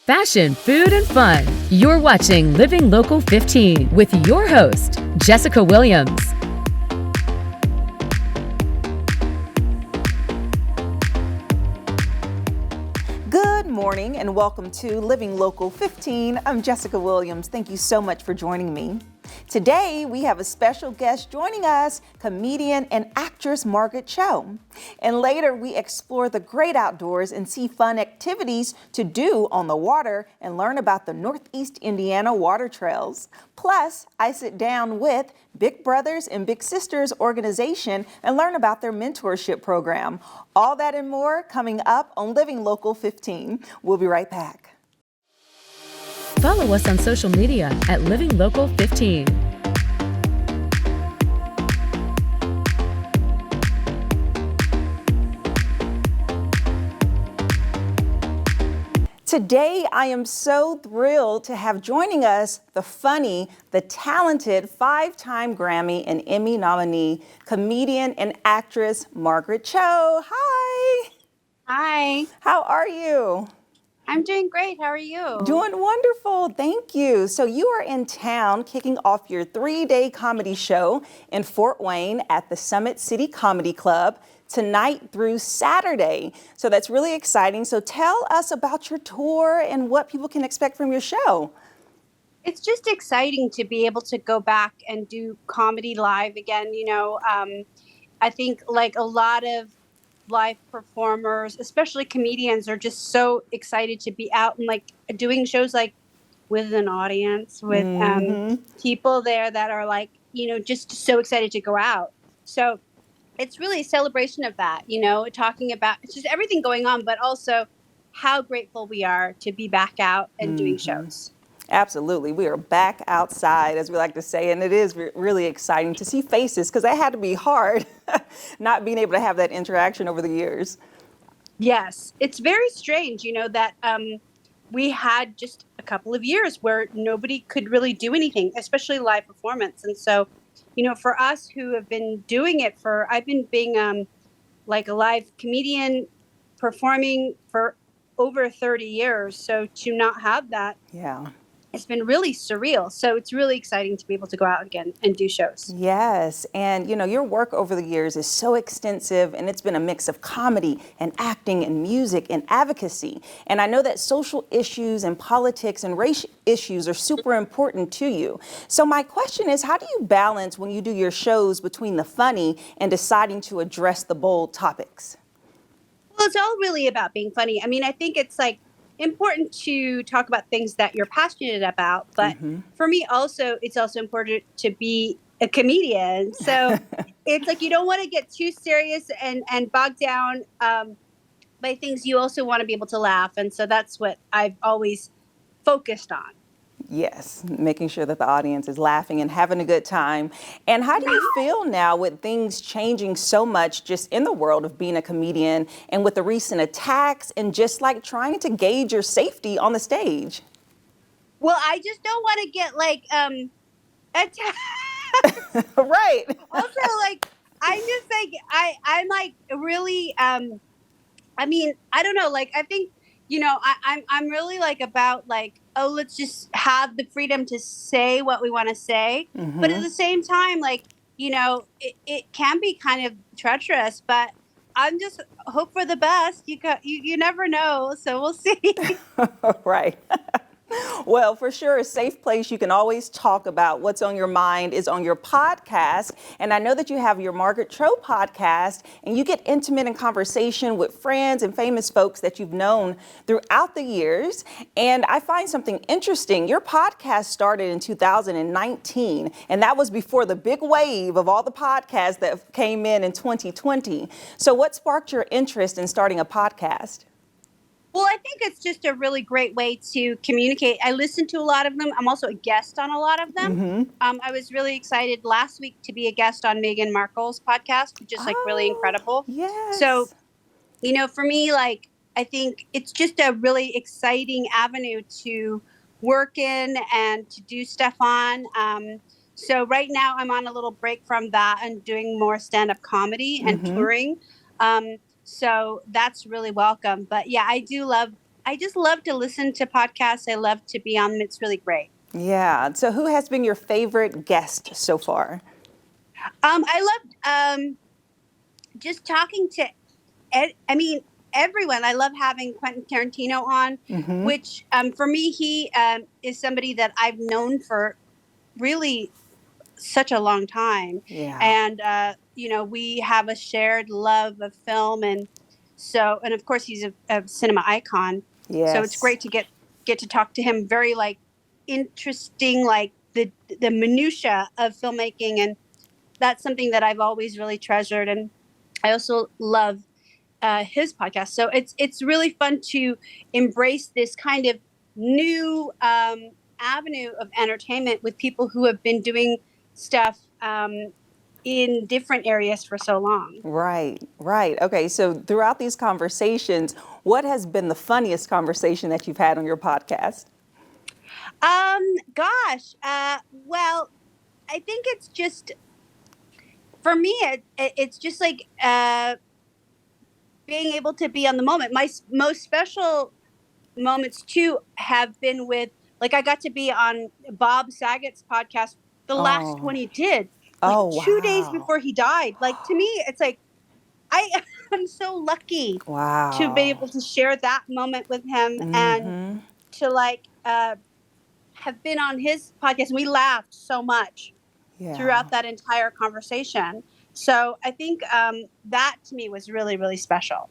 fashion, food, and fun. You're watching Living Local 15 with your host, Jessica Williams. Good morning and welcome to Living Local 15. I'm Jessica Williams. Thank you so much for joining me. Today, we have a special guest joining us, comedian and actress Margaret Cho. And later, we explore the great outdoors and see fun activities to do on the water and learn about the Northeast Indiana water trails. Plus, I sit down with Big Brothers and Big Sisters organization and learn about their mentorship program. All that and more coming up on Living Local 15. We'll be right back. Follow us on social media at Living Local 15. Today, I am so thrilled to have joining us the funny, the talented, 5-time Grammy and Emmy nominee, comedian and actress Margaret Cho. Hi. Hi. How are you? I'm doing great. How are you? Doing wonderful. Thank you. So you are in town kicking off your 3-day comedy show in Fort Wayne at the Summit City Comedy Club tonight through Saturday. So that's really exciting. So tell us about your tour and what people can expect from your show. It's just exciting to be able to go back and do comedy live again. I think like a lot of live performers, especially comedians, are just so excited to be out and like doing shows like with an audience, with people there that are like, just so excited to go out. So it's really a celebration of that, talking about it's just everything going on, but also how grateful we are to be back out and doing shows. Absolutely. We are back outside, as we like to say, and it is really exciting to see faces because that had to be hard, not being able to have that interaction over the years. Yes, it's very strange, that we had just a couple of years where nobody could really do anything, especially live performance. And so, for us who have been doing it I've been being like a live comedian performing for over 30 years. So to not have that. Yeah. It's been really surreal. So it's really exciting to be able to go out again and do shows. Yes. And, your work over the years is so extensive, and it's been a mix of comedy and acting and music and advocacy. And I know that social issues and politics and race issues are super important to you. So my question is, how do you balance when you do your shows between the funny and deciding to address the bold topics? Well, it's all really about being funny. I mean, I think it's like important to talk about things that you're passionate about, but for me also, it's also important to be a comedian. So it's like you don't want to get too serious and bogged down by things. You also want to be able to laugh. And so that's what I've always focused on. Yes, making sure that the audience is laughing and having a good time. And how do you feel now with things changing so much just in the world of being a comedian and with the recent attacks and just like trying to gauge your safety on the stage? Well, I just don't want to get like attacked. Right. Also, like, I'm just like, I'm like really, I mean, I don't know, like, I think, I'm really like about like, oh, let's just have the freedom to say what we want to say. But at the same time, like, it can be kind of treacherous, but I'm just hope for the best. You never know. So we'll see. Right. Well, for sure, a safe place you can always talk about what's on your mind is on your podcast. And I know that you have your Margaret Cho podcast, and you get intimate in conversation with friends and famous folks that you've known throughout the years. And I find something interesting. Your podcast started in 2019, and that was before the big wave of all the podcasts that came in 2020. So what sparked your interest in starting a podcast? Well, I think it's just a really great way to communicate. I listen to a lot of them. I'm also a guest on a lot of them. I was really excited last week to be a guest on Meghan Markle's podcast, which is like really incredible. Yes. So, for me, like, I think it's just a really exciting avenue to work in and to do stuff on. So right now I'm on a little break from that and doing more stand-up comedy and touring. So that's really welcome. But yeah, I I just love to listen to podcasts. I love to be on them. It's really great. Yeah. So who has been your favorite guest so far? I loved just talking to, everyone. I love having Quentin Tarantino on, which for me, he is somebody that I've known for really such a long time. Yeah. And, we have a shared love of film. And of course, he's a cinema icon. Yes. So it's great to get to talk to him. Very interesting, the minutia of filmmaking. And that's something that I've always really treasured. And I also love his podcast. So it's really fun to embrace this kind of new avenue of entertainment with people who have been doing stuff in different areas for so long. Right. Okay, so throughout these conversations, what has been the funniest conversation that you've had on your podcast? Well, I think it's just, for me, it's just being able to be on the moment. My most special moments too have been with, I got to be on Bob Saget's podcast, the last one he did, 2 days before he died. To me, it's I'm so lucky to be able to share that moment with him and to have been on his podcast. And we laughed so much throughout that entire conversation. So I think that to me was really, really special.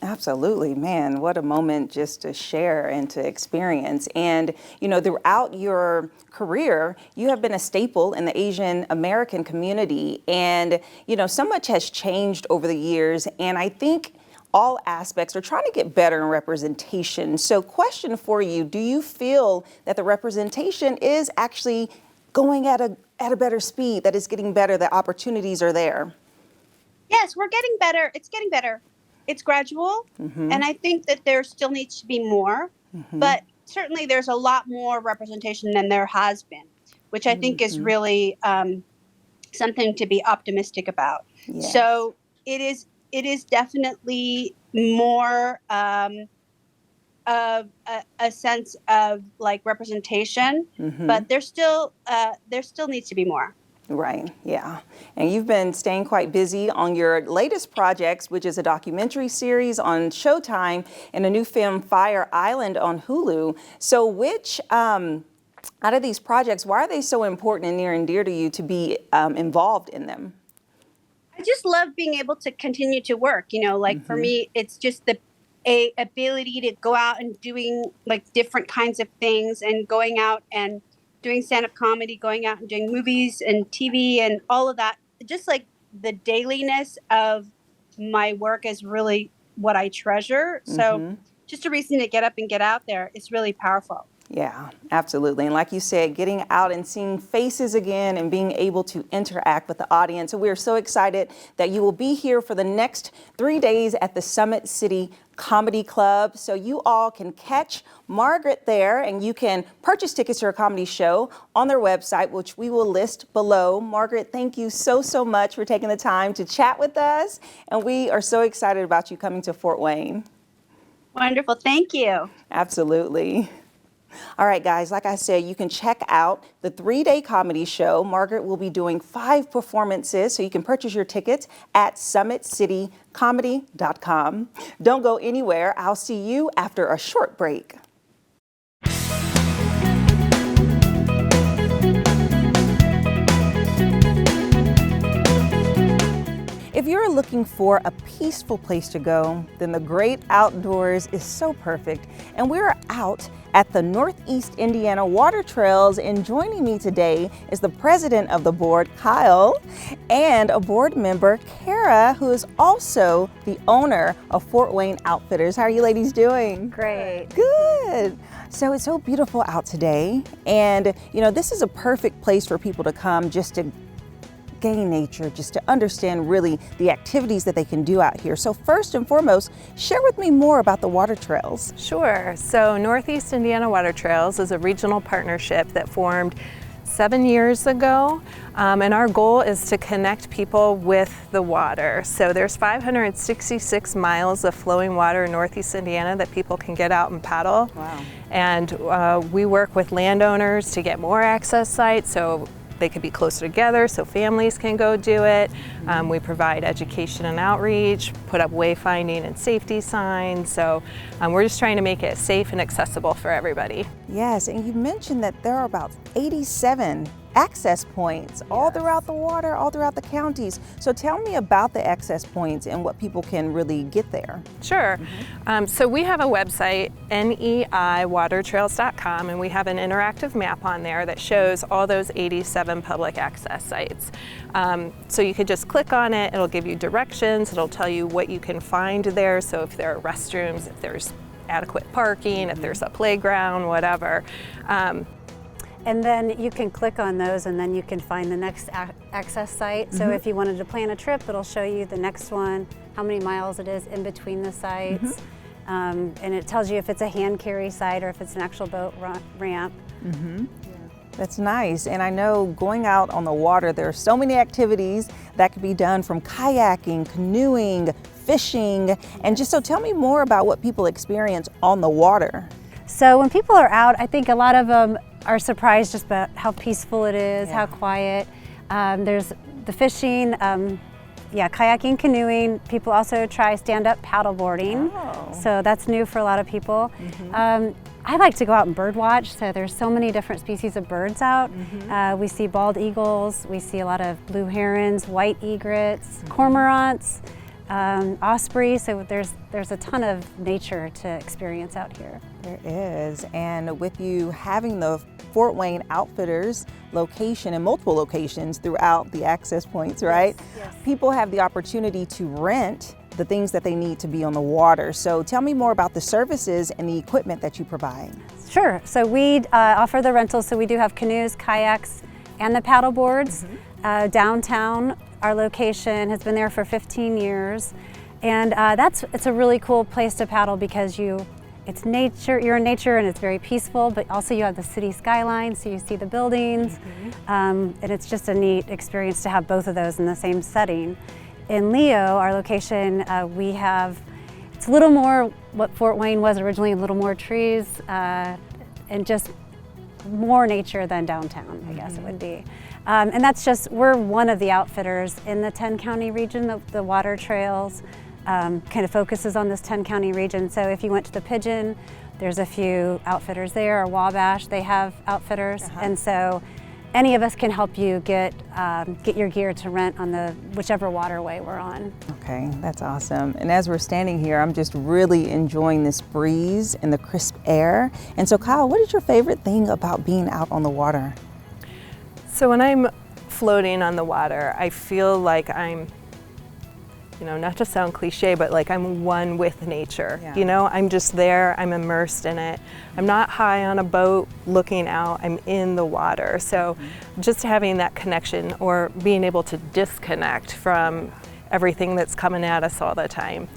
Absolutely, man. What a moment just to share and to experience. And, throughout your career, you have been a staple in the Asian American community. And, so much has changed over the years. And I think all aspects are trying to get better in representation. So question for you, do you feel that the representation is actually going at a better speed, that it's getting better, the opportunities are there? Yes, we're getting better. It's getting better. It's gradual. And I think that there still needs to be more, but certainly there's a lot more representation than there has been, which I think is really something to be optimistic about. Yes. So it is definitely more of a sense of representation, but there still needs to be more. Right, yeah. And you've been staying quite busy on your latest projects, which is a documentary series on Showtime and a new film, Fire Island, on Hulu. So which out of these projects, why are they so important and near and dear to you to be involved in them? I just love being able to continue to work. For me, it's just the ability to go out and doing different kinds of things, and going out and doing stand-up comedy, going out and doing movies and TV and all of that. Just the dailiness of my work is really what I treasure. So just a reason to get up and get out there is really powerful. Yeah, absolutely. And like you said, getting out and seeing faces again and being able to interact with the audience. So we're so excited that you will be here for the next 3 days at the Summit City Comedy Club. So you all can catch Margaret there, and you can purchase tickets to her comedy show on their website, which we will list below. Margaret, thank you so much for taking the time to chat with us. And we are so excited about you coming to Fort Wayne. Wonderful. Thank you. Absolutely. All right, guys, like I said, you can check out the 3-day comedy show. Margaret will be doing 5 performances, so you can purchase your tickets at summitcitycomedy.com. Don't go anywhere. I'll see you after a short break. If you're looking for a peaceful place to go, then the great outdoors is so perfect. And we're out at the Northeast Indiana Water Trails, and joining me today is the president of the board, Kyle, and a board member, Kara, who is also the owner of Fort Wayne Outfitters. How are you ladies doing? Great. Good. So it's so beautiful out today, and this is a perfect place for people to come just to gain nature, just to understand really the activities that they can do out here. So first and foremost, share with me more about the water trails. Sure. So Northeast Indiana Water Trails is a regional partnership that formed 7 years ago, and our goal is to connect people with the water. So there's 566 miles of flowing water in Northeast Indiana that people can get out and paddle. Wow. And we work with landowners to get more access sites so they could be closer together so families can go do it. We provide education and outreach, put up wayfinding and safety signs. So we're just trying to make it safe and accessible for everybody. Yes, and you mentioned that there are about 87 access points all throughout the water, all throughout the counties. So tell me about the access points and what people can really get there. Sure. So we have a website, NEIwatertrails.com, and we have an interactive map on there that shows all those 87 public access sites. So you could just click on it, it'll give you directions, it'll tell you what you can find there. So if there are restrooms, if there's adequate parking, if there's a playground, whatever. And then you can click on those and then you can find the next access site. So if you wanted to plan a trip, it'll show you the next one, how many miles it is in between the sites. And it tells you if it's a hand carry site or if it's an actual boat ramp. That's nice. And I know going out on the water, there are so many activities that could be done, from kayaking, canoeing, fishing. And just so tell me more about what people experience on the water. So when people are out, I think a lot of them are surprised just about how peaceful it is, how quiet. There's the fishing, kayaking, canoeing. People also try stand-up paddleboarding. So that's new for a lot of people. I like to go out and bird watch, so there's so many different species of birds out. We see bald eagles, we see a lot of blue herons, white egrets, cormorants, osprey, so there's a ton of nature to experience out here. There is, and with you having the Fort Wayne Outfitters location and multiple locations throughout the access points, right? Yes. People have the opportunity to rent the things that they need to be on the water. So tell me more about the services and the equipment that you provide. Sure, so we offer the rentals, so we do have canoes, kayaks, and the paddle boards. Downtown, our location has been there for 15 years, and it's a really cool place to paddle because it's nature, you're in nature and it's very peaceful, but also you have the city skyline, so you see the buildings, and it's just a neat experience to have both of those in the same setting. In Leo, our location, it's a little more what Fort Wayne was originally, a little more trees, and just more nature than downtown, I guess it would be. And that's just, we're one of the outfitters in the 10-county region. The water trails kind of focuses on this 10-county region. So if you went to the Pigeon, there's a few outfitters there, or Wabash, they have outfitters. And so any of us can help you get your gear to rent on whichever waterway we're on. Okay, that's awesome. And as we're standing here, I'm just really enjoying this breeze and the crisp air. And so Kyle, what is your favorite thing about being out on the water? So when I'm floating on the water, I feel like I'm, not to sound cliche, but like I'm one with nature. I'm just there, I'm immersed in it. I'm not high on a boat looking out, I'm in the water. So just having that connection, or being able to disconnect from everything that's coming at us all the time.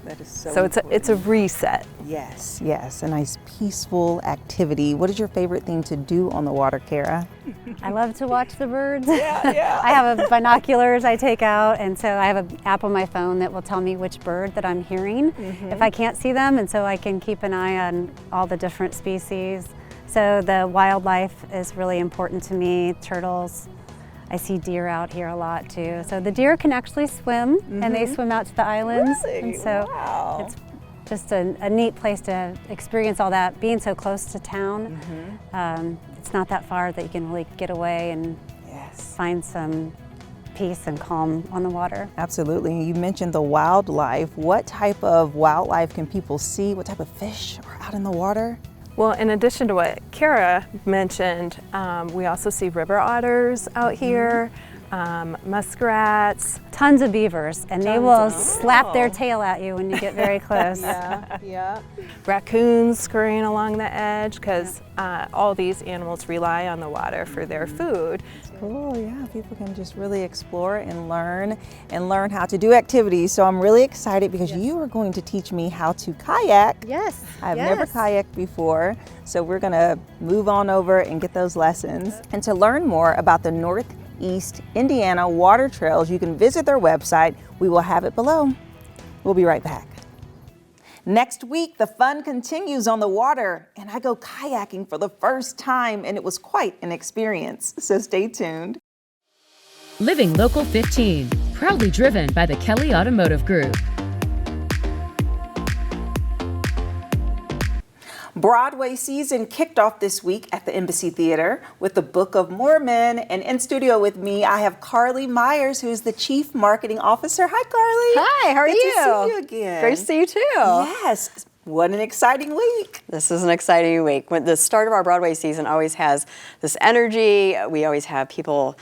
That is so it's a reset. Yes, a nice peaceful activity. What is your favorite thing to do on the water, Kara? I love to watch the birds. I have binoculars I take out, and so I have an app on my phone that will tell me which bird that I'm hearing if I can't see them, and so I can keep an eye on all the different species. So the wildlife is really important to me, turtles. I see deer out here a lot too. So the deer can actually swim, and they swim out to the islands. Really? And so it's just a neat place to experience all that. Being so close to town, it's not that far that you can really get away and find some peace and calm on the water. Absolutely. You mentioned the wildlife. What type of wildlife can people see? What type of fish are out in the water? Well, in addition to what Kara mentioned, we also see river otters out here. muskrats. Tons of beavers, and they will slap their tail at you when you get very close. Yeah. Raccoons scurrying along the edge, because all these animals rely on the water for their food. Cool, yeah, people can just really explore and learn how to do activities. So I'm really excited because you are going to teach me how to kayak. Yes. I've never kayaked before, so we're gonna move on over and get those lessons. And to learn more about the Northeast Indiana water trails, you can visit their website. We will have it below. We'll be right back. Next week, the fun continues on the water, and I go kayaking for the first time, and it was quite an experience, so stay tuned. Living Local 15, proudly driven by the Kelly Automotive Group. Broadway season kicked off this week at the Embassy Theater with the Book of Mormon. And in studio with me, I have Carly Myers, who's the Chief Marketing Officer. Hi, Carly. Hi, how are you? Good to see you again. Great to see you too. Yes. What an exciting week. This is an exciting week. When the start of our Broadway season always has this energy. We always have people,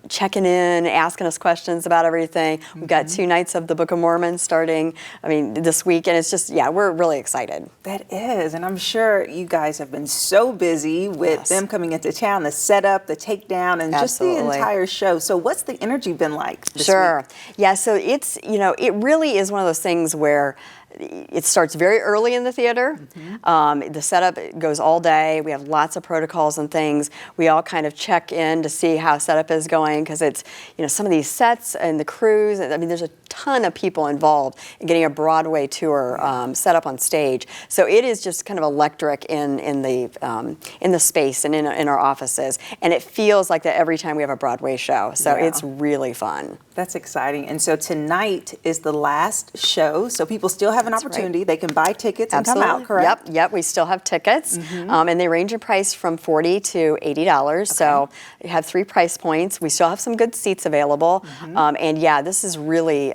checking in, asking us questions about everything. We've got 2 nights of the Book of Mormon starting, this week, and it's just, we're really excited. That is, and I'm sure you guys have been so busy with them coming into town, the setup, the takedown, and just the entire show. So what's the energy been like this week? Yeah, so it's, it really is one of those things where it starts very early in the theater. The setup goes all day. We have lots of protocols and things. We all kind of check in to see how setup is going, because it's, some of these sets and the crews. There's a ton of people involved in getting a Broadway tour set up on stage. So it is just kind of electric in the space and in our offices. And it feels like that every time we have a Broadway show. So it's really fun. That's exciting. And so tonight is the last show. So people still have an opportunity. Right. They can buy tickets and come out, correct? Yep. We still have tickets. And they range in price from $40 to $80. Okay. So you have 3 price points. We still have some good seats available. And this is really,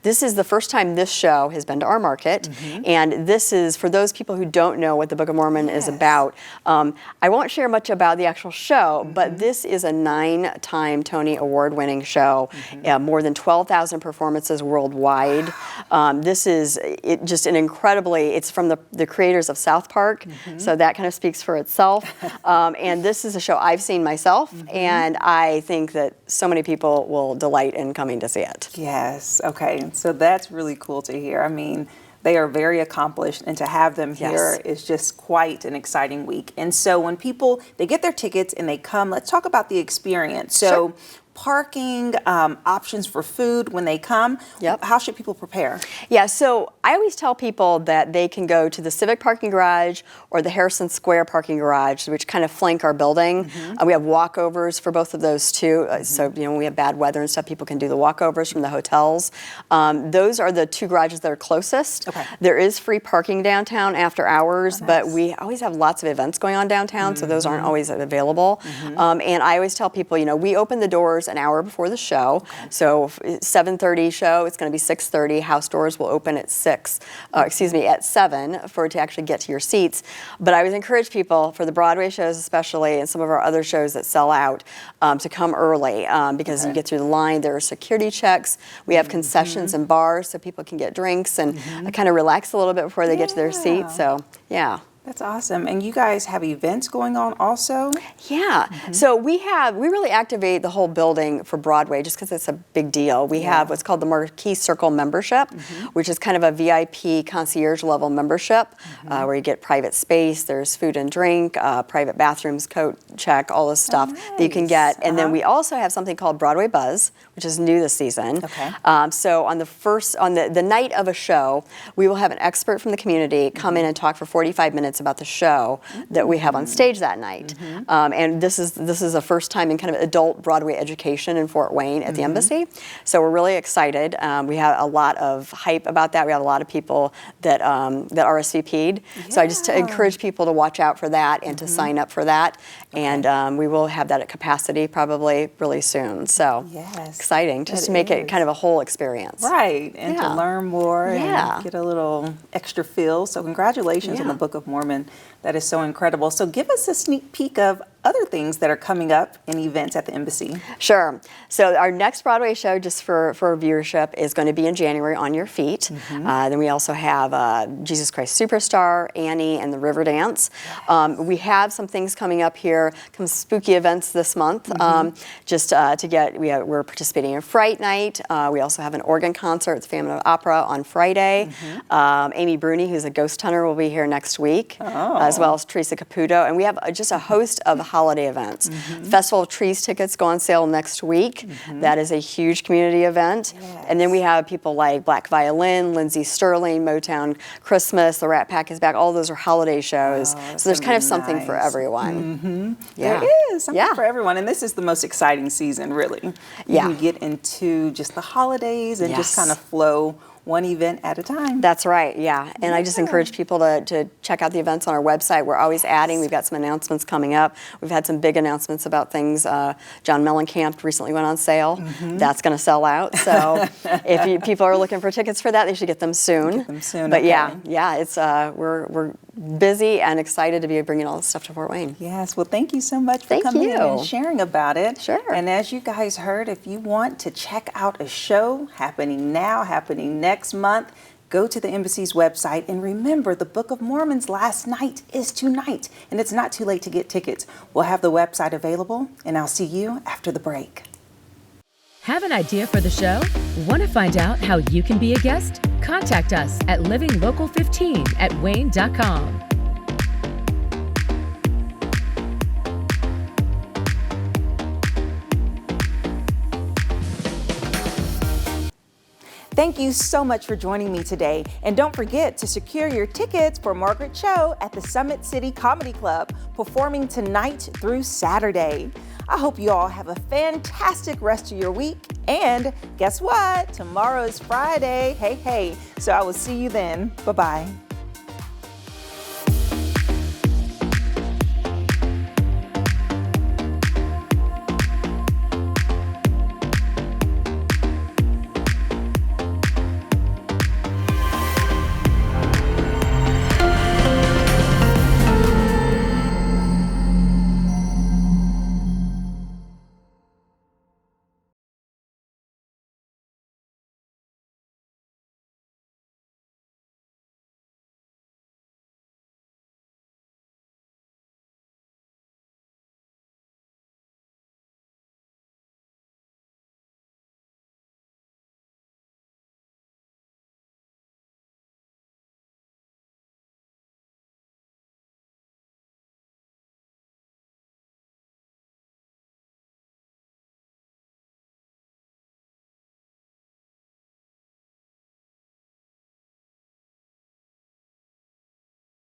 this is the first time this show has been to our market. And this is, for those people who don't know what the Book of Mormon is about, I won't share much about the actual show, but this is a 9-time Tony Award-winning show. More than 12,000 performances worldwide. This is just an incredibly, it's from the creators of South Park, so that kind of speaks for itself. And this is a show I've seen myself, and I think that so many people will delight in coming to see it. Yes, okay, so that's really cool to hear. They are very accomplished, and to have them here is just quite an exciting week. And so when people, they get their tickets and they come, let's talk about the experience. So parking, options for food when they come. How should people prepare? Yeah, so I always tell people that they can go to the Civic parking garage or the Harrison Square parking garage, which kind of flank our building. We have walkovers for both of those too. So, when we have bad weather and stuff, people can do the walkovers from the hotels. Those are the 2 garages that are closest. There is free parking downtown after hours, but we always have lots of events going on downtown, so those aren't always available. And I always tell people, we open the doors an hour before the show. So 7:30 show, it's going to be 6:30. House doors will open at 7 for it to actually get to your seats. But I always encourage people, for the Broadway shows especially, and some of our other shows that sell out, to come early because you get through the line. There are security checks. We have concessions and bars so people can get drinks and kind of relax a little bit before they get to their seats. So, That's awesome. And you guys have events going on also? Yeah. So we really activate the whole building for Broadway just because it's a big deal. We have what's called the Marquee Circle membership, which is kind of a VIP concierge level membership where you get private space, there's food and drink, private bathrooms, coat check, all this stuff that you can get. And then we also have something called Broadway Buzz, which is new this season. So on the night of a show, we will have an expert from the community come in and talk for 45 minutes about the show that we have on stage that night. And this is the first time in kind of adult Broadway education in Fort Wayne at the Embassy. So we're really excited. We have a lot of hype about that. We have a lot of people that RSVP'd. So I just encourage people to watch out for that and to sign up for that. And we will have that at capacity probably really soon. So exciting, just to make it kind of a whole experience. Right, and to learn more and get a little extra feel. So congratulations on the Book of Mormon. That is so incredible. So give us a sneak peek of other things that are coming up in events at the Embassy. Sure. So our next Broadway show, just for viewership, is going to be in January, On Your Feet. Then we also have Jesus Christ Superstar, Annie, and the River Dance. We have some things coming up here, some spooky events this month. We're participating in Fright Night. We also have an organ concert at the Phantom Opera on Friday. Amy Bruni, who's a ghost hunter, will be here next week, as well as Teresa Caputo. And we have just a host of holiday events. Festival of Trees tickets go on sale next week. That is a huge community event. Yes. And then we have people like Black Violin, Lindsey Sterling, Motown Christmas, The Rat Pack is Back. All those are holiday shows. So there's kind of something for everyone. There is something for everyone. And this is the most exciting season, really. You can get into just the holidays and just kind of flow one event at a time. That's right, And I just encourage people to check out the events on our website. We're always adding. We've got some announcements coming up. We've had some big announcements about things. John Mellencamp recently went on sale. That's going to sell out. So if people are looking for tickets for that, they should get them soon. But it's we're busy and excited to be bringing all this stuff to Fort Wayne. Yes, well, thank you so much for coming in and sharing about it. Sure. And as you guys heard, if you want to check out a show happening now, happening next month, go to the Embassy's website, and remember, the Book of Mormon's last night is tonight, and it's not too late to get tickets. We'll have the website available, and I'll see you after the break. Have an idea for the show? Want to find out how you can be a guest? Contact us at livinglocal15@wayne.com. Thank you so much for joining me today. And don't forget to secure your tickets for Margaret Cho at the Summit City Comedy Club, performing tonight through Saturday. I hope you all have a fantastic rest of your week. And guess what? Tomorrow is Friday. Hey. So I will see you then. Bye-bye.